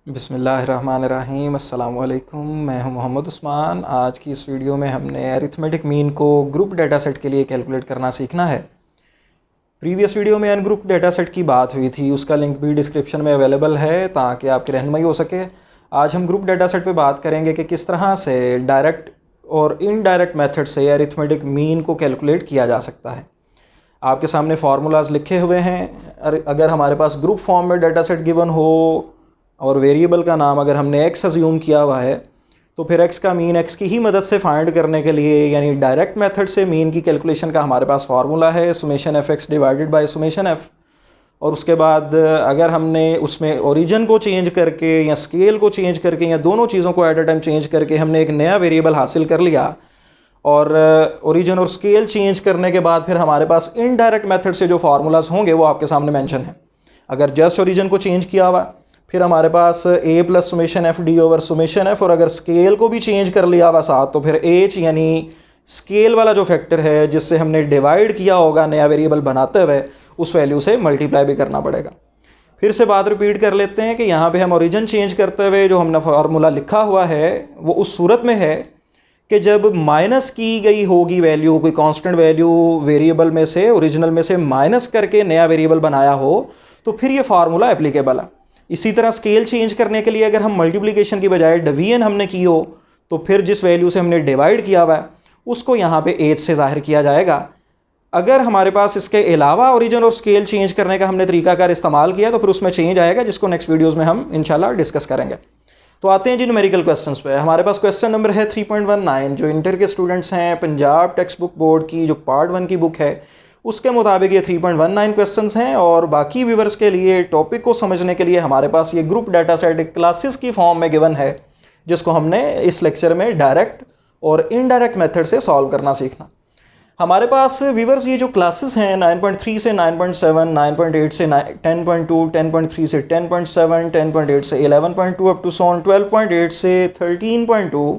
बिस्मिल्लाहिर्रहमानिर्रहीम अस्सलाम वालेकुम। मैं हूं मोहम्मद उस्मान। आज की इस वीडियो में हमने अरिथमेटिक मीन को ग्रुप डेटा सेट के लिए कैलकुलेट करना सीखना है। प्रीवियस वीडियो में अनग्रुप डेटा सेट की बात हुई थी, उसका लिंक भी डिस्क्रिप्शन में अवेलेबल है ताकि आपकी रहनुमाई हो सके। आज हम ग्रुप डेटा सेट पर बात करेंगे कि किस तरह से डायरेक्ट और इनडायरेक्ट मेथड से अरिथमेटिक मीन को कैलकुलेट किया जा सकता है। आपके सामने फार्मूलाज लिखे हुए हैं। अगर हमारे पास ग्रुप फॉर्म में डेटा सेट गिवन हो और वेरिएबल का नाम अगर हमने x अज्यूम किया हुआ है, तो फिर x का मीन x की ही मदद से फाइंड करने के लिए यानी डायरेक्ट मेथड से मीन की कैलकुलेशन का हमारे पास फार्मूला है summation F x divided by summation F. और उसके बाद अगर हमने उसमें ओरिजिन को चेंज करके या स्केल को चेंज करके या दोनों चीज़ों को एट अ टाइम चेंज करके हमने एक नया वेरिएबल हासिल कर लिया और ओरिजिन और स्केल चेंज करने के बाद फिर हमारे पास इनडायरेक्ट मेथड से जो फार्मूलाज होंगे वो आपके सामने मेंशन है। अगर जस्ट ओरिजिन को चेंज किया हुआ फिर हमारे पास a plus summation F D over summation F, और अगर स्केल को भी चेंज कर लिया हुआ साथ तो फिर h यानी स्केल वाला जो फैक्टर है जिससे हमने डिवाइड किया होगा नया वेरिएबल बनाते हुए उस वैल्यू से मल्टीप्लाई भी करना पड़ेगा। फिर से बात रिपीट कर लेते हैं कि यहाँ पे हम ओरिजिन चेंज करते हुए जो हमने फार्मूला लिखा हुआ है वो उस सूरत में है कि जब माइनस की गई होगी वैल्यू, कोई कांस्टेंट वैल्यू वेरिएबल में से ओरिजिनल में से माइनस करके नया वेरिएबल बनाया हो तो फिर ये फार्मूला एप्लीकेबल है। इसी तरह स्केल चेंज करने के लिए अगर हम मल्टीप्लिकेशन की बजाय डिवीजन हमने की हो तो फिर जिस वैल्यू से हमने डिवाइड किया हुआ है उसको यहाँ पे एज से ज़ाहिर किया जाएगा। अगर हमारे पास इसके अलावा ओरिजिन और स्केल चेंज करने का हमने तरीकाकार इस्तेमाल किया तो फिर उसमें चेंज आएगा, जिसको नेक्स्ट वीडियोज़ में हम इंशाल्लाह डिस्कस करेंगे। तो आते हैं जी न्यूमेरिकल क्वेश्चंस पे। हमारे पास क्वेश्चन नंबर है 3.19 जो इंटर के स्टूडेंट्स हैं, पंजाब टेक्स्ट बुक बोर्ड की जो पार्ट 1 की बुक है उसके मुताबिक ये 3.19 क्वेश्चंस हैं। और बाकी व्यूवर्स के लिए टॉपिक को समझने के लिए हमारे पास ये ग्रुप डाटा सेट क्लासेस की फॉर्म में गिवन है, जिसको हमने इस लेक्चर में डायरेक्ट और इनडायरेक्ट मेथड से सॉल्व करना सीखना। हमारे पास व्यूवर्स ये जो क्लासेस हैं 9.3 से 9.7, 9.8 से 10.2, 10.3 से 10.7, 10.8 से 11.2 अप टू 12.8 से 13.2,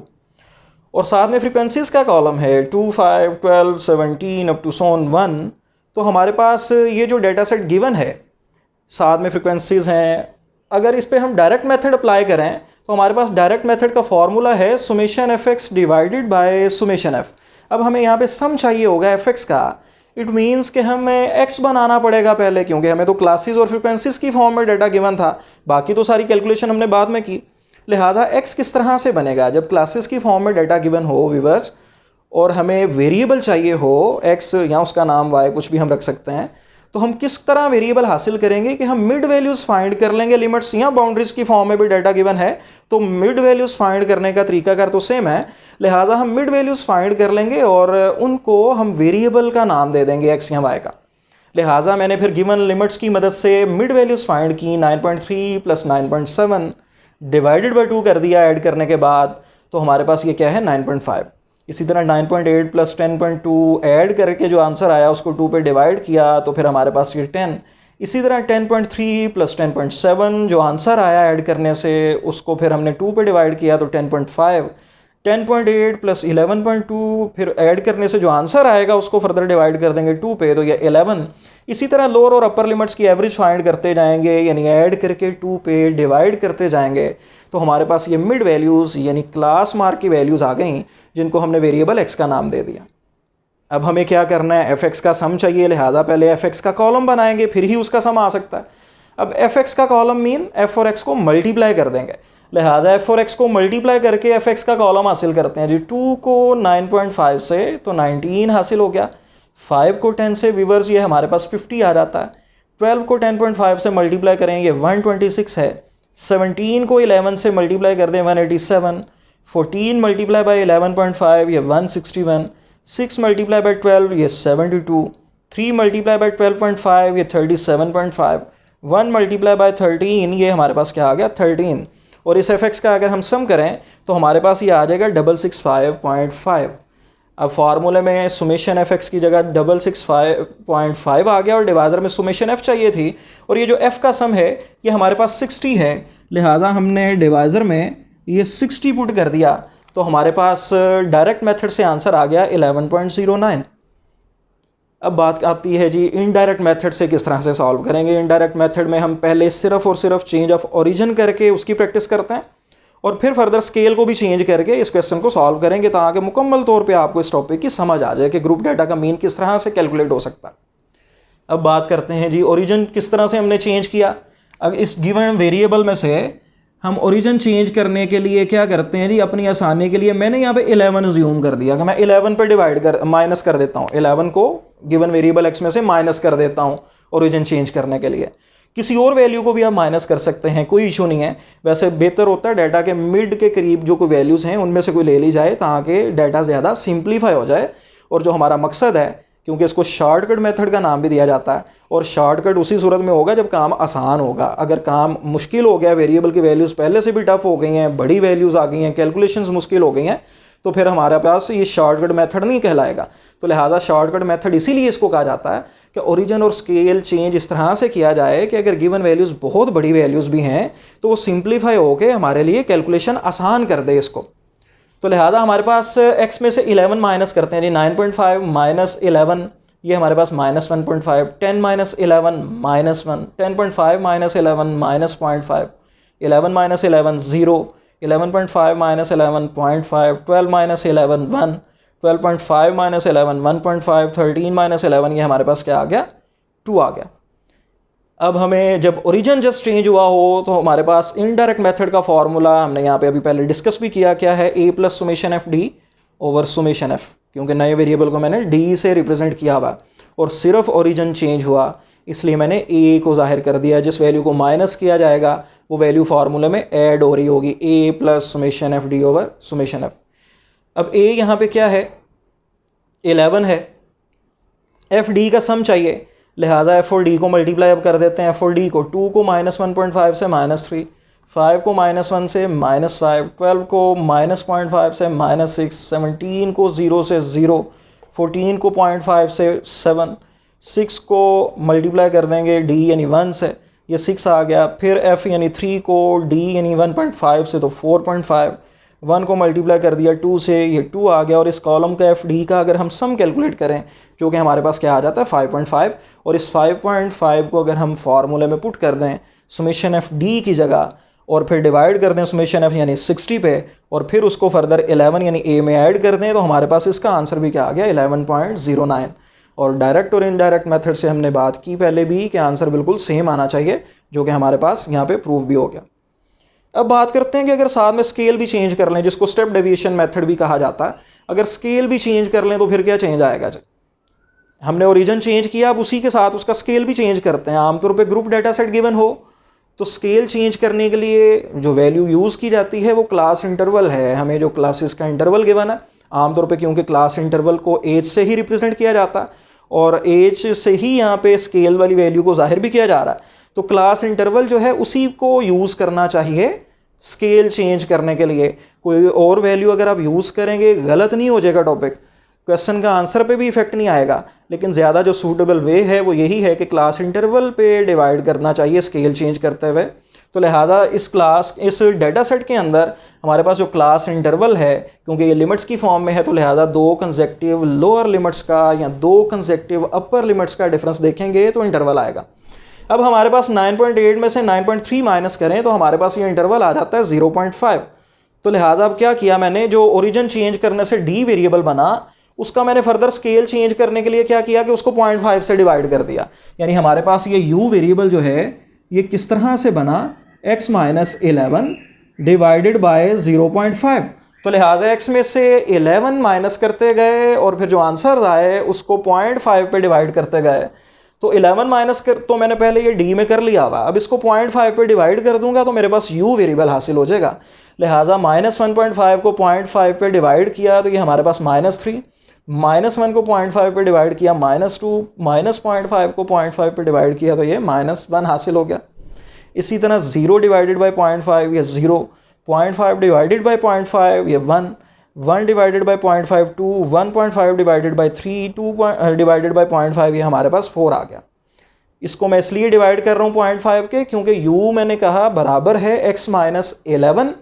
और साथ में फ्रीक्वेंसीज का कॉलम है 2, 5, 12, 17 अप टू 1। तो हमारे पास ये जो डेटा सेट गिवन है साथ में फ्रीक्वेंसीज हैं, अगर इस पर हम डायरेक्ट मेथड अप्लाई करें तो हमारे पास डायरेक्ट मेथड का फॉर्मूला है summation F x divided by summation F. अब हमें यहाँ पे सम चाहिए होगा एफ एक्स का। इट मीन्स कि हमें एक्स बनाना पड़ेगा पहले, क्योंकि हमें तो क्लासेस और फ्रीक्वेंसीज की फॉर्म में डाटा गिवन था, बाकी तो सारी कैलकुलेशन हमने बाद में की। लिहाजा x किस तरह से बनेगा जब क्लासेस की फॉर्म में डाटा गिवन हो व्यूवर्स, और हमें वेरिएबल चाहिए हो x या उसका नाम y कुछ भी हम रख सकते हैं, तो हम किस तरह वेरिएबल हासिल करेंगे कि हम मिड वैल्यूज़ फाइंड कर लेंगे। लिमिट्स या बाउंड्रीज की फॉर्म में भी डाटा गिवन है तो मिड वैल्यूज़ फाइंड करने का तरीकाकार तो सेम है। लिहाजा हम मिड वैल्यूज़ फाइंड कर लेंगे और उनको हम वेरिएबल का नाम दे देंगे x या y का। लिहाजा मैंने फिर गिवन लिमिट्स की मदद से मिड वैल्यूज़ फाइंड की 9.3 प्लस 9.7 डिवाइडेड बाई 2 कर दिया ऐड करने के बाद, तो हमारे पास ये क्या है 9.5। इसी तरह 9.8 प्लस 10.2 ऐड करके जो आंसर आया उसको 2 पे डिवाइड किया तो फिर हमारे पास ये 10। इसी तरह 10.3 प्लस 10.7 जो आंसर आया ऐड करने से उसको फिर हमने 2 पे डिवाइड किया तो 10.5। 10.8 प्लस 11.2 फिर ऐड करने से जो आंसर आएगा उसको फर्दर डिवाइड कर देंगे 2 पे तो ये 11। इसी तरह लोअर और अपर लिमिट्स की एवरेज फाइंड करते जाएंगे, यानी ऐड करके 2 पे डिवाइड करते जाएंगे तो हमारे पास ये मिड वैल्यूज़ यानी क्लास मार्क की वैल्यूज़ आ गई, जिनको हमने वेरिएबल x का नाम दे दिया। अब हमें क्या करना है, एफ एक्स का सम चाहिए, लिहाजा पहले एफ एक्स का कॉलम बनाएंगे फिर ही उसका सम आ सकता है। अब एफ एक्स का कॉलम मीन एफ और एक्स को मल्टीप्लाई कर देंगे, लिहाजा एफ और एक्स को मल्टीप्लाई करके एफ एक्स का कॉलम हासिल करते हैं जी। 2 को 9.5 से तो 19 हासिल हो गया, 5 को 10 से व्यूवर्स ये हमारे पास 50 आ जाता है, 12 को 10.5 से मल्टीप्लाई करें ये 126 है, 17 को 11 से मल्टीप्लाई कर दें 187, 14 मल्टीप्लाई बाई 11.5 ये 161, 6 मल्टीप्लाई बाई 12 ये 72, 3 मल्टीप्लाई बाई 12.5 ये 37.5, 1 मल्टीप्लाई बाई 13 ये हमारे पास क्या आ गया 13। और इस एफ एक्स का अगर हम सम करें तो हमारे पास ये आ जाएगा 665.5। अब फार्मूले में सुमेशन एफ एक्स की जगह 665.5 आ गया और डिवाइज़र में सुमेशन एफ चाहिए थी, और ये जो एफ का सम है ये हमारे पास 60 है, लिहाजा हमने डिवाइज़र में ये 60 पुट कर दिया तो हमारे पास डायरेक्ट मेथड से आंसर आ गया 11.09। अब बात आती है जी इनडायरेक्ट मेथड से किस तरह से सॉल्व करेंगे। इनडायरेक्ट मेथड में हम पहले सिर्फ और सिर्फ चेंज ऑफ ओरिजिन करके उसकी प्रैक्टिस करते हैं और फिर फर्दर स्केल को भी चेंज करके इस क्वेश्चन को सॉल्व करेंगे, ताकि मुकम्मल तौर पे आपको इस टॉपिक की समझ आ जाए कि ग्रुप डाटा का मीन किस तरह से कैलकुलेट हो सकता है। अब बात करते हैं जी ओरिजिन किस तरह से हमने चेंज किया। अब इस गिवन वेरिएबल में से हम ओरिजिन चेंज करने के लिए क्या करते हैं जी, अपनी आसानी के लिए मैंने यहाँ पे 11 ज्यूम कर दिया कि मैं 11 पे माइनस कर देता हूँ, 11 को गिवन वेरिएबल एक्स में से माइनस कर देता हूँ ओरिजिन चेंज करने के लिए। किसी और वैल्यू को भी आप माइनस कर सकते हैं, कोई इशू नहीं है। वैसे बेहतर होता है डाटा के मिड के करीब जो कोई वैल्यूज़ हैं उनमें से कोई ले ली जाए, ताकि डाटा ज़्यादा सिंप्लीफाई हो जाए। और जो हमारा मकसद है, क्योंकि इसको शॉर्टकट मेथड का नाम भी दिया जाता है, और शॉर्टकट उसी सूरत में होगा जब काम आसान होगा। अगर काम मुश्किल हो गया, वेरिएबल की वैल्यूज़ पहले से भी टफ हो गई हैं, बड़ी वैल्यूज़ आ गई हैं, कैलकुलेशंस मुश्किल हो गई हैं, तो फिर हमारे पास ये शॉर्टकट मेथड नहीं कहलाएगा। तो लिहाजा शॉर्टकट मेथड इसीलिए इसको कहा जाता है कि ओरिजिन और स्केल चेंज इस तरह से किया जाए कि अगर गिवन वैल्यूज़ बहुत बड़ी वैल्यूज़ भी हैं तो वो सिंप्लीफाई होकर हमारे लिए कैलकुलेशन आसान कर दे इसको। तो लिहाजा हमारे पास x में से 11 माइनस करते हैं जी, 9.5 माइनस 11, ये हमारे पास minus 1.5, 10 minus 11 minus 1, 10.5 minus 11 minus 0.5, 11 minus 11 0, 11.5 minus 11 0.5, 12 minus 11 1, 12.5 minus 11 1.5, 13 minus 11, ये हमारे पास क्या आ गया, 2 आ गया। अब हमें जब ओरिजिन जस्ट चेंज हुआ हो तो हमारे पास इनडायरेक्ट मेथड का फॉर्मूला हमने यहाँ पे अभी पहले डिस्कस भी किया, क्या है, a plus summation F D over summation F, क्योंकि नए वेरिएबल को मैंने d से रिप्रेजेंट किया हुआ और सिर्फ ओरिजिन चेंज हुआ इसलिए मैंने a को जाहिर कर दिया। जिस वैल्यू को माइनस किया जाएगा वो वैल्यू फार्मूले में ऐड हो रही होगी, a plus summation F D over summation F. अब a यहाँ पे क्या है, 11 है, एफ डी का सम चाहिए, लिहाजा एफ और डी को मल्टीप्लाई अब कर देते हैं। एफ और डी को 2 को माइनस 1.5 से माइनस 3, 5 को माइनस 1 से माइनस 5, 12 को माइनस 0.5 से माइनस 6, 17 को 0 से 0, 14 को 0.5 से 7, 6 को मल्टीप्लाई कर देंगे डी यानी 1 से, ये 6 आ गया। फिर एफ यानी 3 को डी यानी 1.5 से तो 4.5, 1 को मल्टीप्लाई कर दिया 2 से, ये 2 आ गया। और इस कॉलम का एफ डी का अगर हम सम कैलकुलेट करें जो कि हमारे पास क्या आ जाता है 5.5, और इस 5.5 को अगर हम फार्मूले में पुट कर दें सुमेशन एफ डी की जगह और फिर डिवाइड कर दें सुमेशन एफ यानी 60 पे, और फिर उसको फर्दर 11 यानी ए में ऐड कर दें, तो हमारे पास इसका आंसर भी क्या आ गया 11.09। और डायरेक्ट और इनडायरेक्ट मेथड से हमने बात की पहले भी कि आंसर बिल्कुल सेम आना चाहिए, जो कि हमारे पास यहाँ पे प्रूव भी हो गया। अब बात करते हैं कि अगर साथ में स्केल भी चेंज कर लें, जिसको स्टेप डेविएशन मेथड भी कहा जाता है, अगर स्केल भी चेंज कर लें तो फिर क्या चेंज आएगा। हमने ओरिजिन चेंज किया, अब उसी के साथ उसका स्केल भी चेंज करते हैं। आमतौर पे ग्रुप डाटा सेट गिवन हो तो स्केल चेंज करने के लिए जो वैल्यू यूज़ की जाती है वो क्लास इंटरवल है। हमें जो क्लासेस का इंटरवल गिवन है आमतौर पे, क्योंकि क्लास इंटरवल को एज से ही रिप्रेजेंट किया जाता है और एज से ही यहाँ पे स्केल वाली वैल्यू को जाहिर भी किया जा रहा है, तो क्लास इंटरवल जो है उसी को यूज़ करना चाहिए स्केल चेंज करने के लिए। कोई और वैल्यू अगर आप यूज़ करेंगे गलत नहीं हो जाएगा टॉपिक, क्वेश्चन का आंसर पे भी इफेक्ट नहीं आएगा, लेकिन ज़्यादा जो सूटेबल वे है वो यही है कि क्लास इंटरवल पे डिवाइड करना चाहिए स्केल चेंज करते हुए। तो लिहाजा इस डाटा सेट के अंदर हमारे पास जो क्लास इंटरवल है, क्योंकि ये लिमिट्स की फॉर्म में है, तो लिहाजा 2 कंसेक्टिव लोअर लिमिट्स का या 2 कंसेक्टिव अपर लिमिट्स का डिफरेंस देखेंगे तो इंटरवल आएगा। अब हमारे पास 9.8 में से 9.3 माइनस करें तो हमारे पास ये इंटरवल आ जाता है 0.5। तो लिहाजा अब क्या किया मैंने, जो ओरिजिन चेंज करने से डी वेरिएबल बना उसका मैंने फर्दर स्केल चेंज करने के लिए क्या किया कि उसको 0.5 से डिवाइड कर दिया। यानी हमारे पास ये u वेरिएबल जो है ये किस तरह से बना, x माइनस 11 डिवाइडेड बाय 0.5। तो लिहाजा x में से 11 माइनस करते गए और फिर जो आंसर आए उसको 0.5 पे डिवाइड करते गए। तो 11 माइनस कर तो मैंने पहले ये d में कर लिया हुआ, अब इसको 0.5 पे डिवाइड कर दूंगा तो मेरे पास u वेरिएबल हासिल हो जाएगा। लिहाजा माइनस 1.5 को 0.5 पे डिवाइड किया तो ये हमारे पास -3, -1 को 0.5 पे डिवाइड किया -2, -0.5 को 0.5 पे डिवाइड किया तो ये -1 हासिल हो गया। इसी तरह 0 डिवाइडेड बाई 0.5 ये 0, 0.5 डिवाइडेड बाई 0.5 ये 1, 1 divided by 0.5 2, 1.5 divided by 3, 2 divided by 0.5 ये हमारे पास 4 आ गया। इसको मैं इसलिए डिवाइड कर रहा हूँ 0.5 के, क्योंकि u मैंने कहा बराबर है x माइनस 11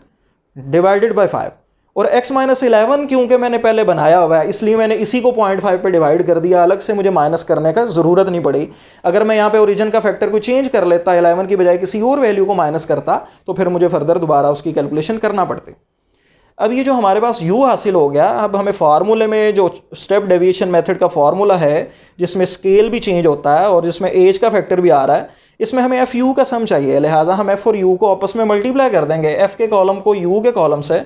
डिवाइडेड बाई 5, और x माइनस 11 क्योंकि मैंने पहले बनाया हुआ है इसलिए मैंने इसी को 0.5 पे डिवाइड कर दिया, अलग से मुझे माइनस करने का ज़रूरत नहीं पड़ी। अगर मैं यहाँ पे ओरिजिन का फैक्टर को चेंज कर लेता, 11 की बजाय किसी और वैल्यू को माइनस करता, तो फिर मुझे फर्दर दोबारा उसकी कैलकुलेशन करना पड़ती। अब ये जो हमारे पास u हासिल हो गया, अब हमें फार्मूले में जो स्टेप डेविएशन मेथड का फार्मूला है जिसमें स्केल भी चेंज होता है और जिसमें एज का फैक्टर भी आ रहा है, इसमें हमें एफ यू का सम चाहिए। लिहाजा हम एफ और यू को आपस में मल्टीप्लाई कर देंगे। एफ के कॉलम को यू के कॉलम से,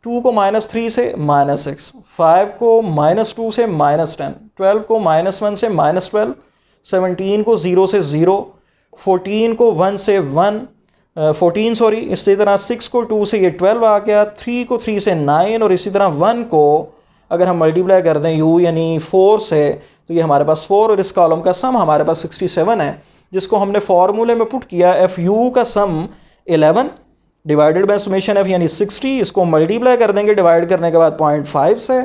2 को -3 से -6, 5 को -2 से -10, 12 को -1 से -12, 17 को 0 से 0, 14 को 1 से 1, 14 सॉरी, इसी तरह 6 को 2 से ये 12 आ गया, 3 को 3 से 9 और इसी तरह 1 को अगर हम मल्टीप्लाई कर दें u यानी 4 से, तो ये हमारे पास 4 और इस कॉलम का सम हमारे पास 67 है, जिसको हमने फार्मूले में पुट किया। एफ यू का सम 11 डिवाइडेड बाय समेशन एफ यानी 60, इसको मल्टीप्लाई कर देंगे डिवाइड करने के बाद 0.5 से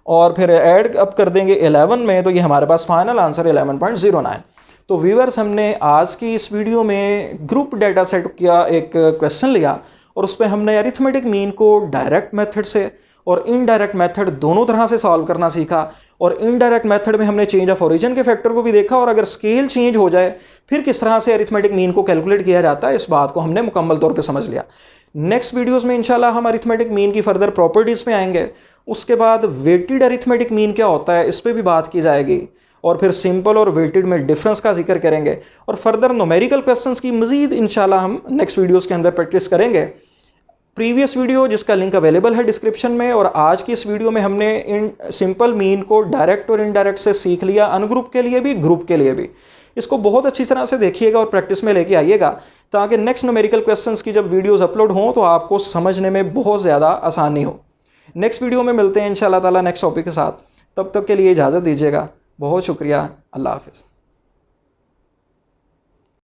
और फिर ऐड अप कर देंगे 11 में, तो ये हमारे पास फाइनल आंसर 11.09। तो व्यूअर्स, हमने आज की इस वीडियो में ग्रुप डेटा सेट का एक क्वेश्चन लिया और उस पर हमने अरिथमेटिक मीन को डायरेक्ट मेथड से और इनडायरेक्ट मेथड दोनों तरह से सॉल्व करना सीखा। और इनडायरेक्ट मेथड में हमने चेंज ऑफ ओरिजिन के फैक्टर को भी देखा और अगर स्केल चेंज हो जाए फिर किस तरह से अरिथमेटिक मीन को कैलकुलेट किया जाता है, इस बात को हमने मुकम्मल तौर पे समझ लिया। नेक्स्ट वीडियोस में इंशाल्लाह हम अरिथमेटिक मीन की फर्दर प्रॉपर्टीज़ में आएंगे। उसके बाद वेटेड अरिथमेटिक मीन क्या होता है इस पर भी बात की जाएगी और फिर सिंपल और वेटेड में डिफरेंस का जिक्र करेंगे और फर्दर न्यूमेरिकल क्वेश्चंस की मजीद इंशाल्लाह हम नेक्स्ट वीडियोस के अंदर प्रैक्टिस करेंगे। प्रीवियस वीडियो जिसका लिंक अवेलेबल है डिस्क्रिप्शन में, और आज की इस वीडियो में हमने इन सिंपल मीन को डायरेक्ट और इनडायरेक्ट से सीख लिया, अनग्रुप के लिए भी ग्रुप के लिए भी। इसको बहुत अच्छी तरह से देखिएगा और प्रैक्टिस में लेके आइएगा ताकि नेक्स्ट न्यूमेरिकल क्वेश्चंस की जब वीडियोस अपलोड हों तो आपको समझने में बहुत ज़्यादा आसानी हो। नेक्स्ट वीडियो में मिलते हैं इंशाल्लाह ताला नेक्स्ट टॉपिक के साथ। तब तक के लिए इजाज़त दीजिएगा। बहुत शुक्रिया। अल्लाह हाफ़िज़।